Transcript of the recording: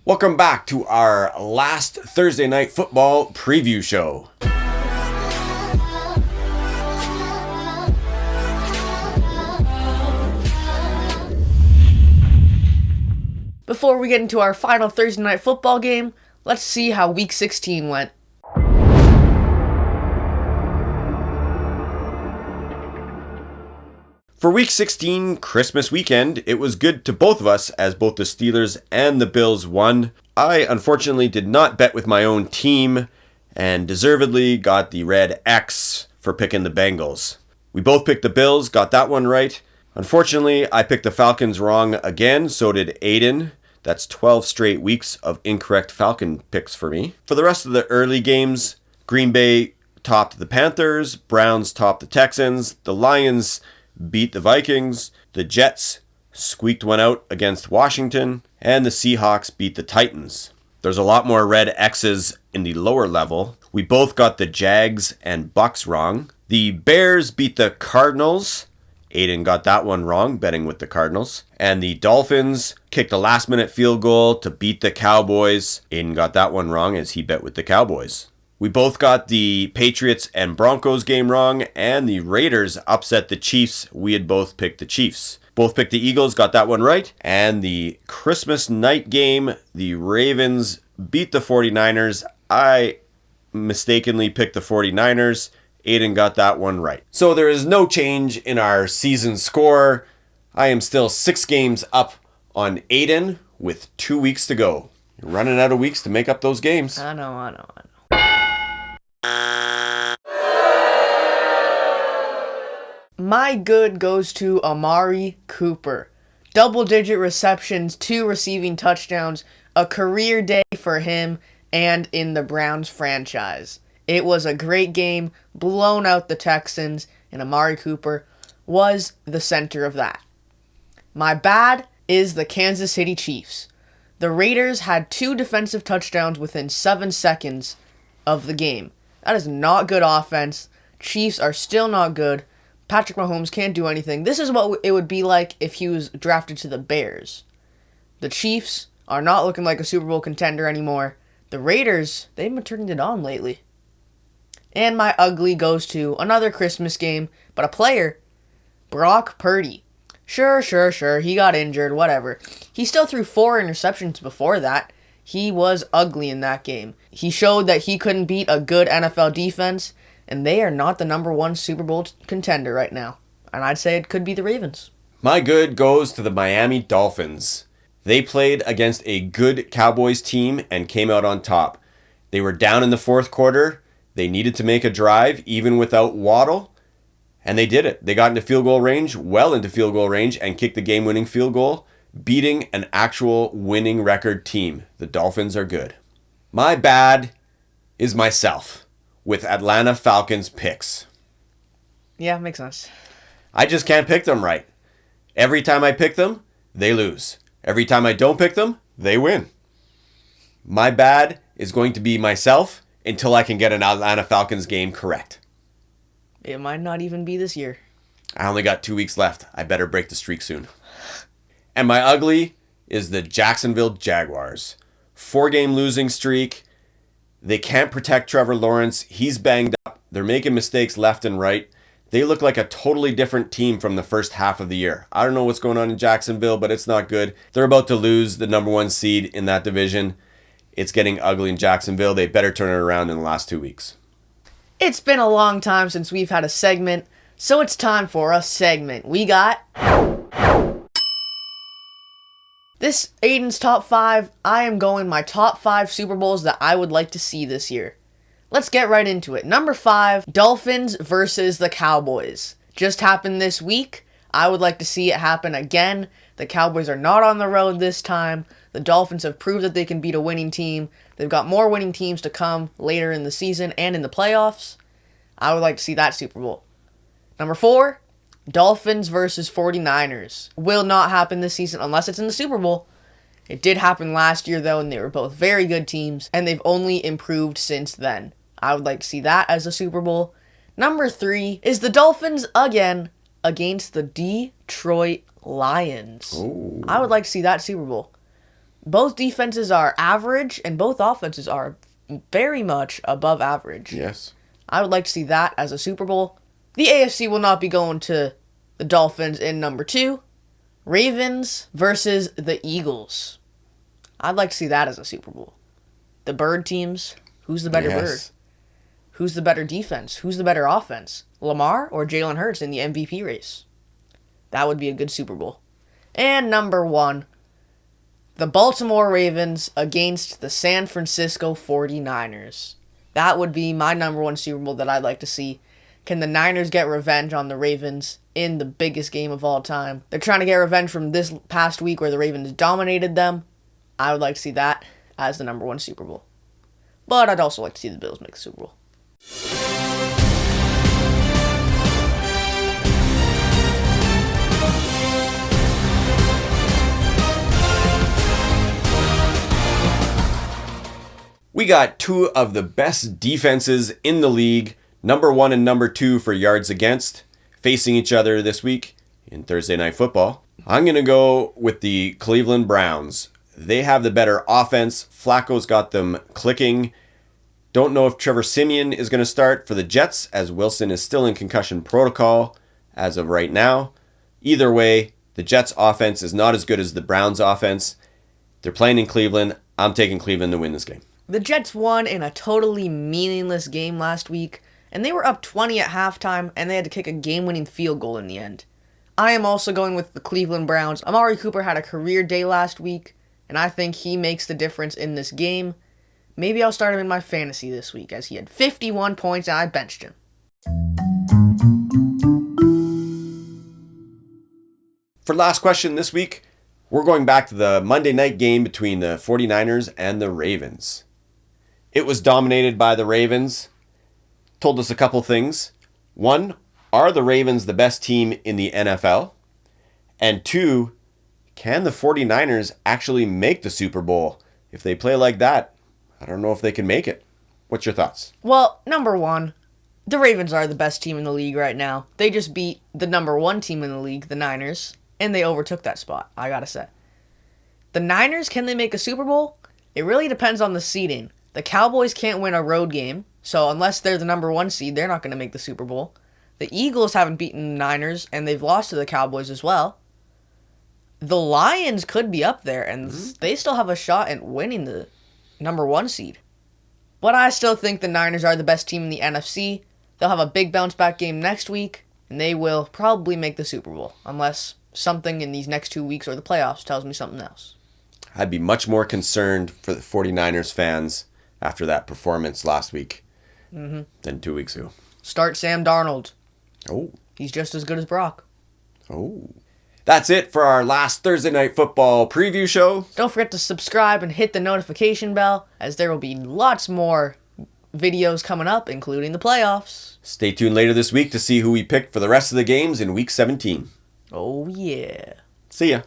Welcome back to our last Thursday night football preview show. Before we get into our final Thursday night football game, let's see how Week 16 went. For Week 16, Christmas weekend, it was good to both of us as both the Steelers and the Bills won. I unfortunately did not bet with my own team and deservedly got the red X for picking the Bengals. We both picked the Bills, got that one right. Unfortunately, I picked the Falcons wrong again, so did Ayden. That's 12 straight weeks of incorrect Falcon picks for me. For the rest of the early games, Green Bay topped the Panthers, Browns topped the Texans, the Lions beat the Vikings, the Jets squeaked one out against Washington, and the Seahawks beat the Titans. There's a lot more red X's in the lower level. We both got the Jags and Bucks wrong. The Bears beat the Cardinals. Ayden got that one wrong, betting with the Cardinals. And the Dolphins kicked a last-minute field goal to beat the Cowboys. Ayden got that one wrong as he bet with the Cowboys. We both got the Patriots and Broncos game wrong, and the Raiders upset the Chiefs. We had both picked the Chiefs. Both picked the Eagles, got that one right. And the Christmas night game, the Ravens beat the 49ers. I mistakenly picked the 49ers. Ayden got that one right. So there is no change in our season score. I am still 6 games up on Ayden with 2 weeks to go. You're running out of weeks to make up those games. I know. My good goes to Amari Cooper. Double-digit receptions, 2 receiving touchdowns, a career day for him and in the Browns franchise. It was a great game, blown out the Texans, and Amari Cooper was the center of that. My bad is the Kansas City Chiefs. The Raiders had 2 defensive touchdowns within 7 seconds of the game. That is not good offense. Chiefs are still not good. Patrick Mahomes can't do anything. This is what it would be like if he was drafted to the Bears. The Chiefs are not looking like a Super Bowl contender anymore. The Raiders, they've been turning it on lately. And my ugly goes to another Christmas game, but a player, Brock Purdy. Sure, he got injured, whatever. He still threw 4 interceptions before that. He was ugly in that game. He showed that he couldn't beat a good NFL defense, and they are not the number 1 Super Bowl contender right now. And I'd say it could be the Ravens. My good goes to the Miami Dolphins. They played against a good Cowboys team and came out on top. They were down in the 4th quarter. They needed to make a drive, even without Waddle, and they did it. They got into field goal range, well into field goal range, and kicked the game-winning field goal, beating an actual winning record team. The Dolphins are good. My bad is myself with Atlanta Falcons picks. Yeah, makes sense. I just can't pick them right. Every time I pick them, they lose. Every time I don't pick them, they win. My bad is going to be myself until I can get an Atlanta Falcons game correct. It might not even be this year. I only got 2 weeks left. I better break the streak soon. And my ugly is the Jacksonville Jaguars. 4-game losing streak. They can't protect Trevor Lawrence. He's banged up. They're making mistakes left and right. They look like a totally different team from the first half of the year. I don't know what's going on in Jacksonville, but it's not good. They're about to lose the number 1 seed in that division. It's getting ugly in Jacksonville. They better turn it around in the last 2 weeks. It's been a long time since we've had a segment, so it's time for a segment. We got this Ayden's Top 5. I am going my top 5 Super Bowls that I would like to see this year. Let's get right into it. Number 5, Dolphins versus the Cowboys. Just happened this week. I would like to see it happen again. The Cowboys are not on the road this time. The Dolphins have proved that they can beat a winning team. They've got more winning teams to come later in the season and in the playoffs. I would like to see that Super Bowl. Number 4, Dolphins versus 49ers. Will not happen this season unless it's in the Super Bowl. It did happen last year, though, and they were both very good teams, and they've only improved since then. I would like to see that as a Super Bowl. Number 3 is the Dolphins again against the Detroit Lions. Ooh. I would like to see that Super Bowl. Both defenses are average, and both offenses are very much above average. Yes. I would like to see that as a Super Bowl. The AFC will not be going to the Dolphins in number 2. Ravens versus the Eagles. I'd like to see that as a Super Bowl. The bird teams. Who's the better bird? Who's the better defense? Who's the better offense? Lamar or Jalen Hurts in the MVP race? That would be a good Super Bowl. And number 1, the Baltimore Ravens against the San Francisco 49ers. That would be my number 1 Super Bowl that I'd like to see. Can the Niners get revenge on the Ravens in the biggest game of all time? They're trying to get revenge from this past week where the Ravens dominated them. I would like to see that as the number 1 Super Bowl. But I'd also like to see the Bills make the Super Bowl. We got 2 of the best defenses in the league, number 1 and number 2 for yards against, facing each other this week in Thursday Night Football. I'm going to go with the Cleveland Browns. They have the better offense. Flacco's got them clicking. Don't know if Trevor Siemian is going to start for the Jets, as Wilson is still in concussion protocol as of right now. Either way, the Jets' offense is not as good as the Browns' offense. They're playing in Cleveland. I'm taking Cleveland to win this game. The Jets won in a totally meaningless game last week, and they were up 20 at halftime, and they had to kick a game-winning field goal in the end. I am also going with the Cleveland Browns. Amari Cooper had a career day last week, and I think he makes the difference in this game. Maybe I'll start him in my fantasy this week, as he had 51 points and I benched him. For last question this week, we're going back to the Monday night game between the 49ers and the Ravens. It was dominated by the Ravens. Told us a couple things. 1, are the Ravens the best team in the NFL? And 2, can the 49ers actually make the Super Bowl? If they play like that, I don't know if they can make it. What's your thoughts? Well, number 1, the Ravens are the best team in the league right now. They just beat the number 1 team in the league, the Niners, and they overtook that spot, I gotta say. The Niners, can they make a Super Bowl? It really depends on the seeding. The Cowboys can't win a road game, so unless they're the number 1 seed, they're not going to make the Super Bowl. The Eagles haven't beaten the Niners, and they've lost to the Cowboys as well. The Lions could be up there, and they still have a shot at winning the number 1 seed. But I still think the Niners are the best team in the NFC. They'll have a big bounce-back game next week, and they will probably make the Super Bowl, unless something in these next 2 weeks or the playoffs tells me something else. I'd be much more concerned for the 49ers fans after that performance last week than 2 weeks ago. Start Sam Darnold. Oh. He's just as good as Brock. Oh. That's it for our last Thursday Night Football preview show. Don't forget to subscribe and hit the notification bell, as there will be lots more videos coming up, including the playoffs. Stay tuned later this week to see who we picked for the rest of the games in Week 17. Oh, yeah. See ya.